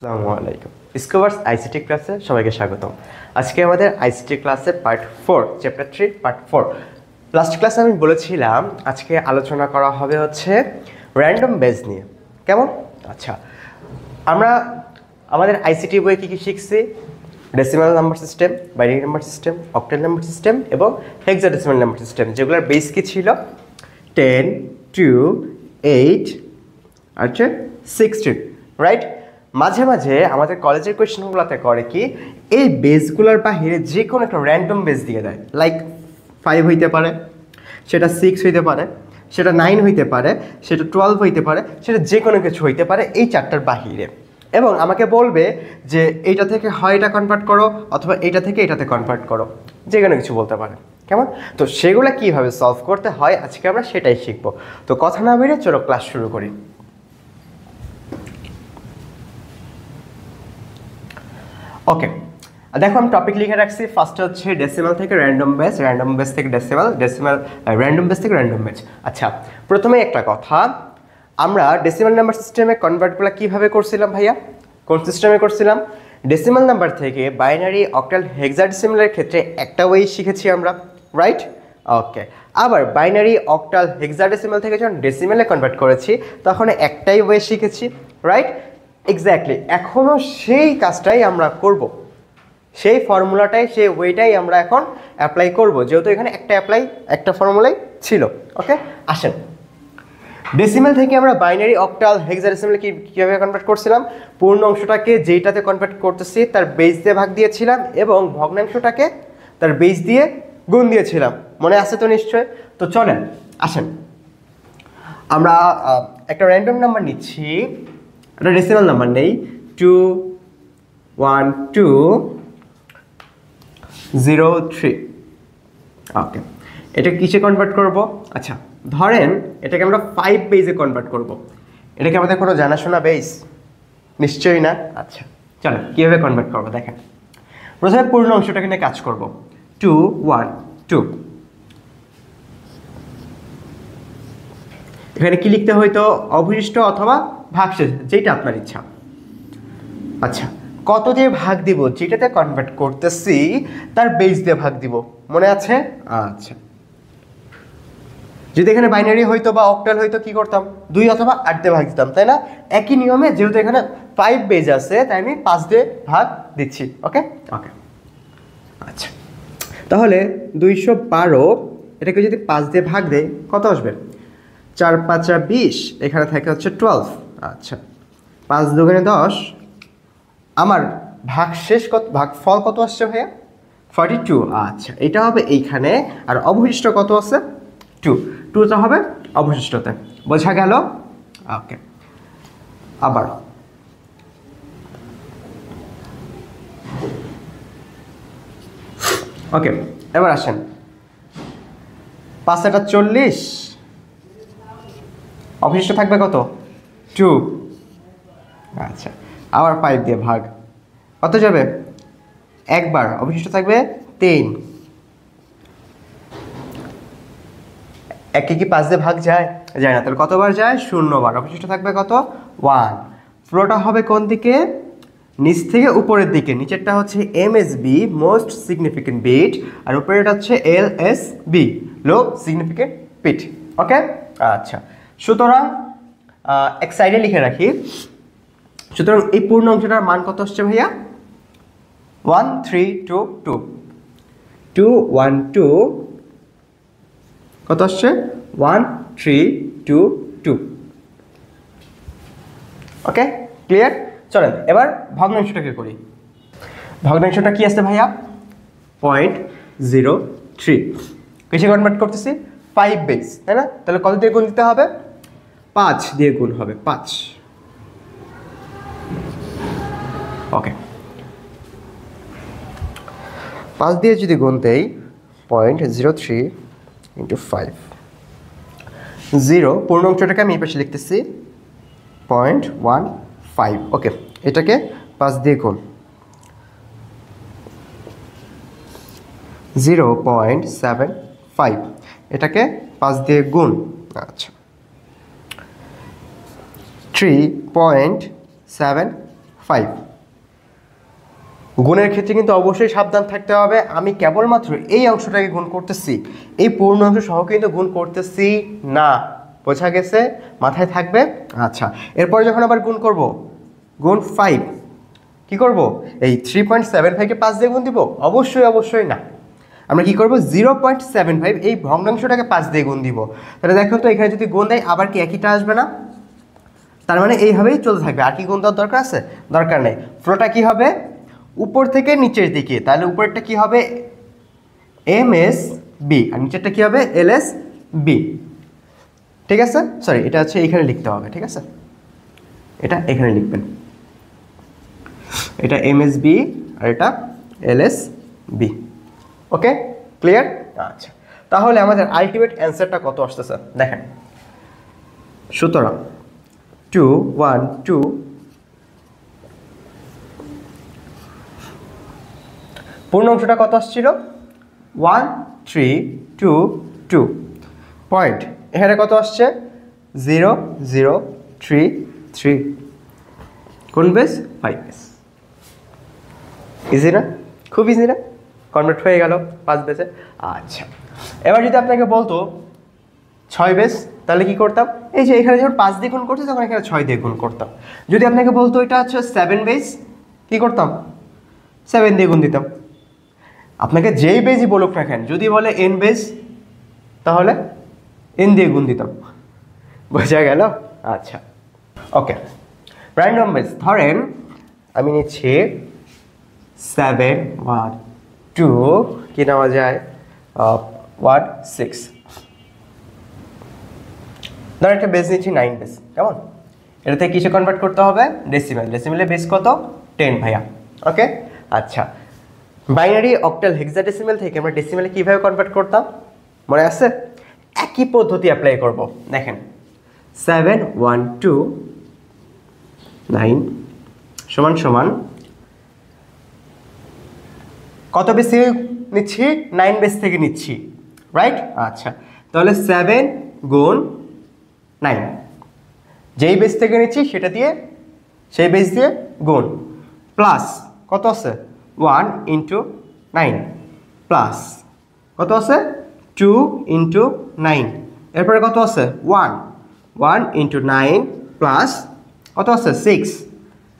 আসসালামু আলাইকুম। স্কোভার্স আইসিটি ক্লাসে সবাইকে স্বাগতম। আজকে আমাদের আইসিটি ক্লাসে পার্ট 4 চ্যাপ্টার 3 পার্ট 4। লাস্ট ক্লাসে আমি বলেছিলাম আজকে আলোচনা করা হবে হচ্ছে র্যান্ডম বেস নিয়ে। কেমন? আচ্ছা, আমরা আমাদের আইসিটি বইয়ে কী কী শিখছি? Decimal number system, binary number system, octal number system এবং হেক্সাডেসিমাল নাম্বার সিস্টেম, যেগুলোর বেস কী ছিল? 10, 2, 8 আর 16, রাইট? মাঝে মাঝে আমাদের কলেজের কোয়েশ্চেনগুলোতে করে কি, এই বেসগুলোর বাহিরে যে কোনো একটা র্যান্ডম বেস দিয়ে দেয়। লাইক 5 হইতে পারে, সেটা 6 হইতে পারে, সেটা 9 হইতে পারে, সেটা 12 হইতে পারে, সেটা যে কোনো কিছু হইতে পারে এই চারটার বাহিরে। এবং আমাকে বলবে যে এইটা থেকে হয় এটা কনভার্ট করো, অথবা এইটা থেকে এটাতে কনভার্ট করো, যে কোনো কিছু বলতে পারে। কেমন? তো সেগুলো কীভাবে সলভ করতে হয় আজকে আমরা সেটাই শিখবো। তো কথা না বেরিয়ে চলো ক্লাস শুরু করি। ওকে, দেখো আমি টপিক লিখে রাখছি। ফার্স্ট হচ্ছে ডেসিমাল থেকে র্যান্ডম বেস, র্যান্ডম বেস থেকে ডেসিমাল, ডেসিমাল র্যান্ডম বেস থেকে র্যান্ডম বেস। আচ্ছা, প্রথমে একটা কথা, আমরা ডেসিমাল নাম্বার সিস্টেমে কনভার্টগুলো কীভাবে করছিলাম ভাইয়া? কোন সিস্টেমে করছিলাম? ডেসিমাল নাম্বার থেকে বাইনারি, অক্টাল, হেক্সাডেসিমালের ক্ষেত্রে একটা ওয়ে শিখেছি আমরা, রাইট? ওকে, আবার বাইনারি, অক্টাল, হেক্সাডেসিমাল থেকে যখন ডেসিমালে কনভার্ট করেছি তখন একটাই ওয়ে শিখেছি, রাইট? এক্স্যাক্টলি, এখনও সেই কাজটাই আমরা করব, সেই ফর্মুলাটাই, সেই ওয়েটাই আমরা এখন অ্যাপ্লাই করব, যেহেতু এখানে একটা ফর্মুলাই ছিল। ওকে, আসেন, ডেসিমাল থেকে আমরা বাইনারি, অক্টাল, হেক্সাডেসিমালে কীভাবে কনভার্ট করছিলাম? পূর্ণ অংশটাকে যেইটাতে কনভার্ট করতেছি তার বেস দিয়ে ভাগ দিয়েছিলাম এবং ভগ্নাংশটাকে তার বেস দিয়ে গুণ দিয়েছিলাম। মনে আছে তো নিশ্চয়? তো চলেন আসেন, আমরা একটা র্যান্ডম নাম্বার নিচ্ছি, একটা ডেসিমাল নাম্বার নেই, 21203। ওকে, এটা কিসে কনভার্ট করব? আচ্ছা, ধরেন এটাকে আমরা 5 বেজে কনভার্ট করব। এটাকে আমাদের কোনো জানাশোনা বেস? নিশ্চয়ই না। আচ্ছা, চলো কীভাবে কনভার্ট করবো দেখেন। প্রথমে পূর্ণ অংশটাকে নিয়ে কাজ করব। 212, এখানে কি লিখতে হয়তো? অবশিষ্ট অথবা ভাগশেষ, যেটা আপনার ইচ্ছা। আচ্ছা, কত দিয়ে ভাগ দিব? যেটাতে কনভার্ট করতেছি তার বেস দিয়ে ভাগ দিব, মনে আছে? আচ্ছা, যদি এখানে বাইনারি হইতো বা অক্টাল হইতো কি করতাম? 2 অথবা 8 দিয়ে ভাগ দিতাম, তাই না? একই নিয়মে যেহেতু এখানে 5 বেজ আছে তাই আমি 5 দিয়ে ভাগ দিচ্ছি। ওকে ওকে, আচ্ছা, তাহলে 212 এটাকে যদি 5 দিয়ে ভাগ দেয় কত আসবে? 4 5 20, এখানে থাকে হচ্ছে 12। আচ্ছা, 5 2 10, আমার ভাগশেষ কত, ভাগফল কত আসছে ভাইয়া? 42। আচ্ছা, এটা হবে এইখানে, আর অবশিষ্ট কত আছে? 2টা হবে অবশিষ্টতে, বোঝা গেল? ওকে, আবার ওকে, এবার আসেন, 5 এটা 40, অবশিষ্ট থাকবে কত? 2। আচ্ছা, আবার 5 দিয়ে ভাগ, কত যাবে? একবার, অবশিষ্ট থাকবে 3। একে কি 5 দিয়ে ভাগ যায়? যায় না, তাহলে কতবার যায়? 0 বার, অবশিষ্ট থাকবে কত? 1। ফ্লোটা হবে কোন দিকে? নিচ থেকে উপরের দিকে। নিচেরটা হচ্ছে এমএসবি, মোস্ট সিগনিফিকেন্ট বিট, আর উপরেরটা হচ্ছে এলএসবি, লো সিগনিফিকেন্ট বিট। ওকে, আচ্ছা, সুতরাং এক সাইডে লিখে রাখি। সুতরাং এই পূর্ণ অংশটার মান কত আসছে ভাইয়া? 1322। 212 কত আসছে? 1322। ওকে, ক্লিয়ার? চলেন এবার ভগ্নাংশটাকে করি। ভগ্নাংশটা কি আসছে ভাইয়া? 0.03। কিসে কনভার্ট করতেছি? 5 বেস, তাই না? তাহলে কত দিয়ে গুণ দিতে হবে? 5 দিয়ে গুণ হবে, 5। ওকে, 5 দিয়ে যদি গুণ দেই, 0.03 × 5, 0, পূর্ণ অংশটাকে আমি এই পাশে লিখতেছি 0.15। ওকে, এটাকে 5 দিয়ে গুণ, 0.75, এটাকে 5 দিয়ে গুণ। আচ্ছা, 3.75 5। গুণের ক্ষেত্রে কিন্তু অবশ্যই সাবধান থাকতে হবে, আমি কেবলমাত্র এই অংশটাকে গুণ করতেছি, এই পূর্ণ অংশ সহ কিন্তু গুণ করতেছি না। বোঝা গেছে? মাথায় থাকবে। আচ্ছা, এরপরে যখন আবার গুণ করব, গুণ 5 কি করব, এই 3.75কে 5 দিয়ে গুণ দিব? অবশ্যই না। আমরা কি করব, 0.75 এই ভগ্নাংশটাকে 5 দিয়ে গুণ দিব। তাহলে দেখো তো এখানে যদি গুণ দেয় আবার কি একইটা আসবে না? তার মানে এইভাবেই চলতে থাকবে। আর কি গুণ দেওয়ার দরকার আছে? দরকার নেই। ফ্লোটা কি হবে, উপর থেকে নিচের দিকে। তাহলে উপরেরটা কি হবে, MSB, আর নিচেরটা কি হবে, LSB। ঠিক আছে, সরি, এটা হচ্ছে এইখানে লিখতে হবে। ঠিক আছে, এটা এখানে লিখবেন, এটা MSB আর এটা LSB। ওকে, ক্লিয়ার? আচ্ছা, তাহলে আমাদের আলটিমেট অ্যান্সারটা কত আসতেছে দেখেন। সুতরাং 2 1 2 পূর্ণ অংশটা কত আসছিল, 1 3 2 2 পয়েন্ট, এখানে কত আসছে, 0 0 3 3, কোন বেস, 5 বেস। ইজি না? খুব ইজি না? কনভার্ট হয়ে গেল 5 বেসে। আচ্ছা, এবার যদি আপনাকে বলতো 6 বেস, তাহলে কি করতাম, এই যে এখানে যখন 5 দিয়ে গুণ করছি তখন এখানে 6 দিয়ে গুণ করতাম। যদি আপনাকে বলতো এটা হচ্ছে 7 বেস, কি করতাম, 7 দিয়ে গুণ দিতাম। আপনাকে যেই বেসই বলুক না কেন, যদি বলে n বেস তাহলে n দিয়ে গুণ দিতাম। বোঝা গেল? আচ্ছা, ওকে। র্যান্ডম বেস, ধরেন আমি নিচ্ছি 7 1 2 কি নেওয়া যায়, 1 6। ধরেন একটা বেস নিচ্ছি 9 বেস, কেমন? এটাতে কিসে কনভার্ট করতে হবে, ডেসিমেল। ডেসিমেলে বেস কত, 10 ভাইয়া। ওকে, আচ্ছা, বাইনারি অক্টাল হেক্সাডেসিমেল থেকে আমরা ডেসিমেলে কীভাবে কনভার্ট করতাম মনে আছে? একই পদ্ধতি অ্যাপ্লাই করব। দেখেন 7 1 2 9 সমান সমান কত বেস থেকে নিচ্ছি, 9 বেস থেকে নিচ্ছি, রাইট? আচ্ছা, তাহলে 7 গুণ 9, যেই বেস থেকে নিচ্ছি সেটা দিয়ে, সেই বেস দিয়ে গুণ, প্লাস কত আছে, 1 ইন্টু 9, প্লাস কত আছে, 2 ইন্টু 9, এরপরে কত আছে, 1 ইন্টু 9, প্লাস কত আছে,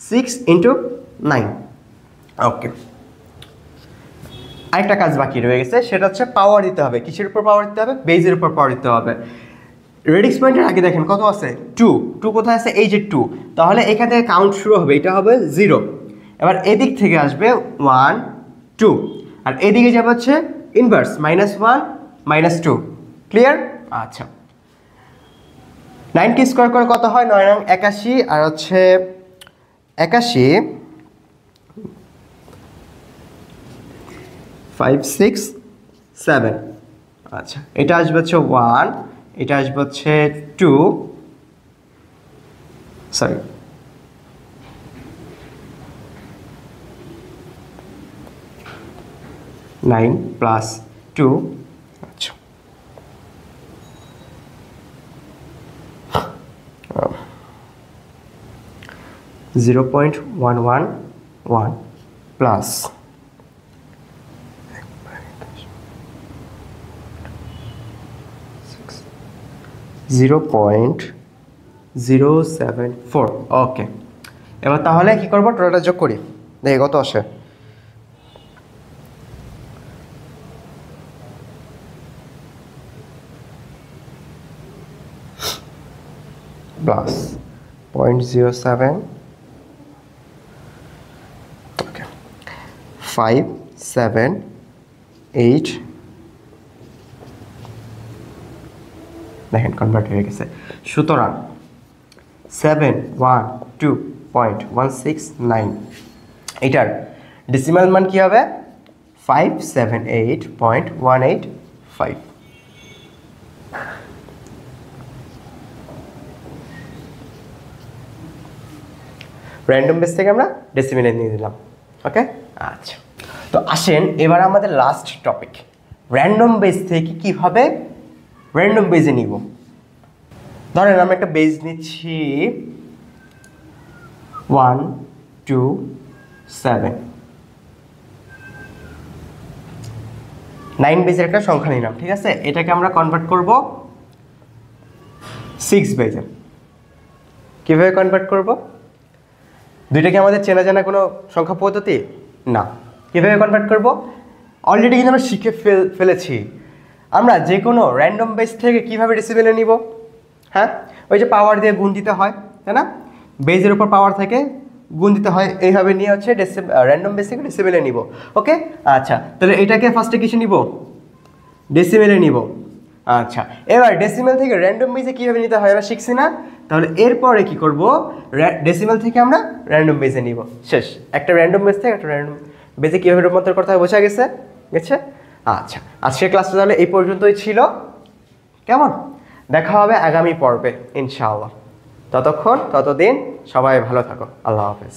6 ইন্টু 9। ওকে, আরেকটা কাজ বাকি রয়ে গেছে, সেটা হচ্ছে পাওয়ার দিতে হবে। কিসের উপর পাওয়ার দিতে হবে, বেজের উপর পাওয়ার দিতে হবে। রেডিক্স পয়েন্টের আগে দেখেন কত আছে, 2 কোথায় আছে, এই যে 2, তাহলে এখান থেকে কাউন্ট শুরু হবে, এটা হবে 0। এবার এদিক থেকে আসবে 1 2, আর এদিকে যাবে হচ্ছে ইনভার্স, -1 -2। ক্লিয়ার? আচ্ছা, 90 স্কোয়ার করে কত হয়, 9 নং 81, আর হচ্ছে 81 5 6 7। আচ্ছা, এটা আসবে হচ্ছে 1, এটা আসবে হচ্ছে 2, সরি 9 প্লাস 2। আচ্ছা, uh, 0.111 প্লাস 0.074। ওকে, এবার তাহলে কি করবো, টোটালটা যোগ করি, দেখি কত আসে। প্লাস 0.07, ওকে, 5 7 8, দেখেন কনভার্ট হয়ে গেছে। সুতরাং 712.169, এটার ডেসিমাল মান কি হবে, 578.185। র্যান্ডম বেস থেকে আমরা ডেসিমেলে নিয়ে দিলাম। ওকে, আচ্ছা, তো আসেন এবার আমাদের লাস্ট টপিক, র্যান্ডম বেস থেকে কিভাবে র্যান্ডম বেজে নিব। ধরেন আমরা একটা বেজ নিচ্ছি 1 2 7 9 বেজের একটা সংখ্যা নিলাম, ঠিক আছে? এটাকে আমরা কনভার্ট করব 6 বেজে। কিভাবে কনভার্ট করব? দুইটা কি আমাদের চেনা জানা কোনো সংখ্যা পদ্ধতি? না। কিভাবে কনভার্ট করব? অলরেডি কিন্তু আমরা শিখে ফেলেছি। আমরা যে কোনো র্যান্ডম বেস থেকে কিভাবে ডেসিবেলে নিব? হ্যাঁ, ওই যে পাওয়ার দিয়ে গুণ দিতে হয়, তাই না? বেজের উপর পাওয়ার থেকে গুণ দিতে হয়, এইভাবে নিয়ে হচ্ছে র্যান্ডম বেস থেকে ডেসিবেলে নিব। ওকে, আচ্ছা, তাহলে এটাকে ফার্স্টে কিছু নিব, ডেসিমেলে নিব। আচ্ছা, এবার ডেসিমেল থেকে র্যান্ডম বেজে কীভাবে নিতে হয় আমরা শিখছি না? তাহলে এরপরে কি করব? ডেসিমেল থেকে আমরা র্যান্ডম বেজে নিব। শেষ। একটা র্যান্ডম বেজ থেকে একটা র্যান্ডম বেজে কীভাবে রূপান্তর করতে হয় বোঝা গেছে? আচ্ছা, আজকের ক্লাসটা তাহলে এই পর্যন্তই ছিল। কেমন? দেখা হবে আগামী পর্বে ইনশাআল্লাহ। ততদিন সবাই ভালো থাকো। আল্লাহ হাফেজ।